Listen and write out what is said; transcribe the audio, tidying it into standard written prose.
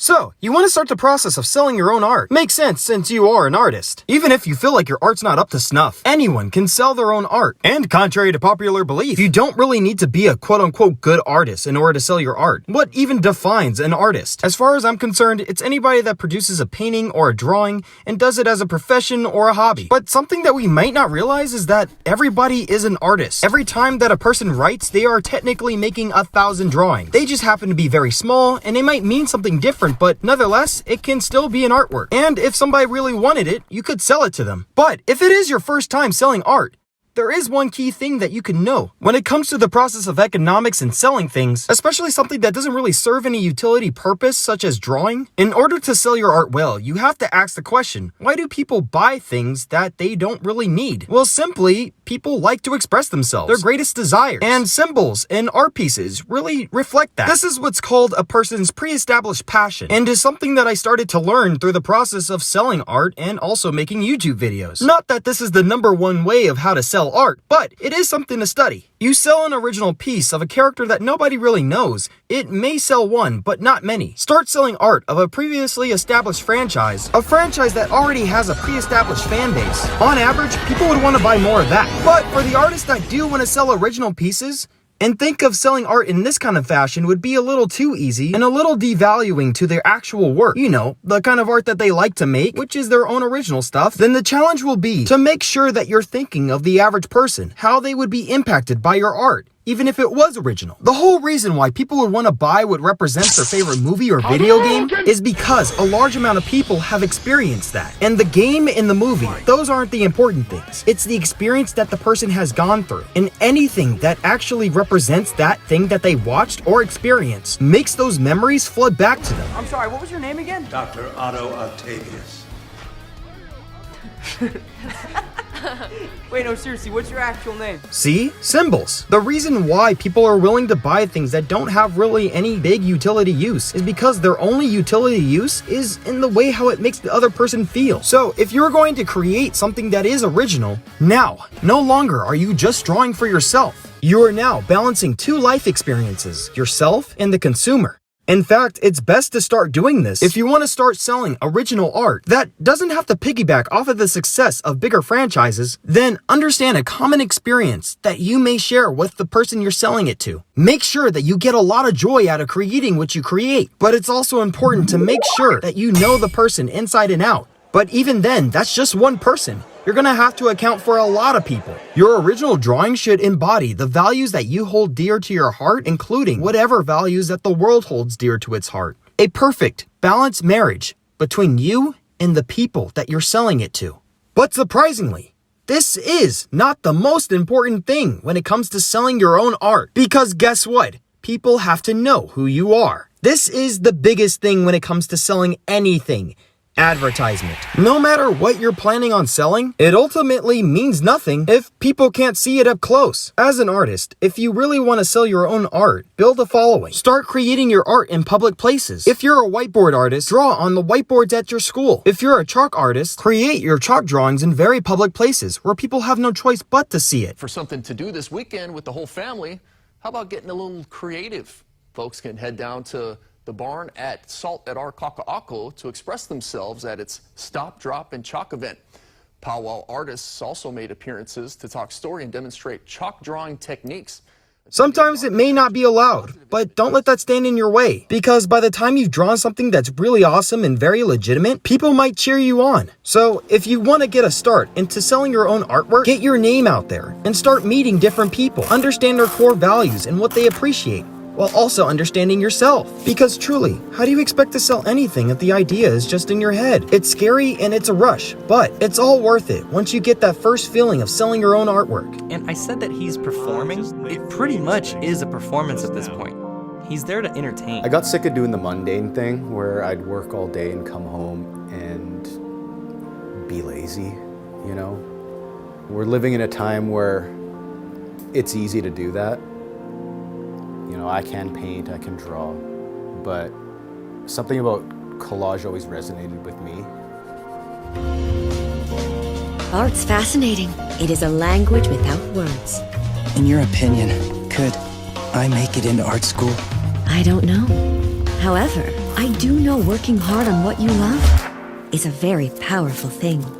So, you want to start the process of selling your own art. Makes sense since you are an artist. Even if you feel like your art's not up to snuff, anyone can sell their own art. And contrary to popular belief, you don't really need to be a quote-unquote good artist in order to sell your art. What even defines an artist? As far as I'm concerned, it's anybody that produces a painting or a drawing and does it as a profession or a hobby. But something that we might not realize is that everybody is an artist. Every time that a person writes, they are technically making 1,000 drawings. They just happen to be very small and they might mean something different, but nonetheless, it can still be an artwork. And if somebody really wanted it, you could sell it to them. But if it is your first time selling art, there is one key thing that you can know. When it comes to the process of economics and selling things, especially something that doesn't really serve any utility purpose, such as drawing, in order to sell your art well, you have to ask the question, why do people buy things that they don't really need? Well, simply, people like to express themselves, their greatest desires, and symbols and art pieces really reflect that. This is what's called a person's pre-established passion, and is something that I started to learn through the process of selling art and also making YouTube videos. Not that this is the #1 way of how to sell art, but it is something to study. You sell an original piece of a character that nobody really knows. It may sell one, but not many. Start selling art of a previously established franchise, a franchise that already has a pre-established fan base. On average, people would want to buy more of that. But for the artists that do want to sell original pieces, and think of selling art in this kind of fashion would be a little too easy and a little devaluing to their actual work. You know, the kind of art that they like to make, which is their own original stuff. Then the challenge will be to make sure that you're thinking of the average person, how they would be impacted by your art, even if it was original. The whole reason why people would want to buy what represents their favorite movie or video game is because a large amount of people have experienced that. And the game and the movie, those aren't the important things. It's the experience that the person has gone through. And anything that actually represents that thing that they watched or experienced makes those memories flood back to them. I'm sorry, what was your name again? Dr. Otto Octavius. Wait, no, seriously, what's your actual name? See? Symbols. The reason why people are willing to buy things that don't have really any big utility use is because their only utility use is in the way how it makes the other person feel. So, if you're going to create something that is original, now, no longer are you just drawing for yourself. You are now balancing two life experiences, yourself and the consumer. In fact, it's best to start doing this if you want to start selling original art that doesn't have to piggyback off of the success of bigger franchises. Then understand a common experience that you may share with the person you're selling it to. Make sure that you get a lot of joy out of creating what you create, but it's also important to make sure that you know the person inside and out. But even then, that's just one person. You're gonna have to account for a lot of people. Your original drawing should embody the values that you hold dear to your heart, including whatever values that the world holds dear to its heart. A perfect, balanced marriage between you and the people that you're selling it to. But surprisingly, this is not the most important thing when it comes to selling your own art. Because guess what? People have to know who you are. This is the biggest thing when it comes to selling anything. Advertisement. No matter what you're planning on selling, it ultimately means nothing if people can't see it up close. As an artist, if you really want to sell your own art, build a following. Start creating your art in public places. If you're a whiteboard artist, draw on the whiteboards at your school. If you're a chalk artist, create your chalk drawings in very public places where people have no choice but to see it. For something to do this weekend with the whole family, how about getting a little creative? Folks can head down to the barn at Salt at our Kaka'ako to express themselves at its Stop, Drop, and Chalk event. Powwow artists also made appearances to talk story and demonstrate chalk drawing techniques. Sometimes it may not be allowed, but don't let that stand in your way. Because by the time you've drawn something that's really awesome and very legitimate, people might cheer you on. So if you want to get a start into selling your own artwork, get your name out there and start meeting different people. Understand their core values and what they appreciate, while also understanding yourself. Because truly, how do you expect to sell anything if the idea is just in your head? It's scary and it's a rush, but it's all worth it once you get that first feeling of selling your own artwork. And I said that he's performing. It pretty much is a performance at this point. He's there to entertain. I got sick of doing the mundane thing where I'd work all day and come home and be lazy, you know? We're living in a time where it's easy to do that. You know, I can paint, I can draw, but something about collage always resonated with me. Art's fascinating. It is a language without words. In your opinion, could I make it into art school? I don't know. However, I do know working hard on what you love is a very powerful thing.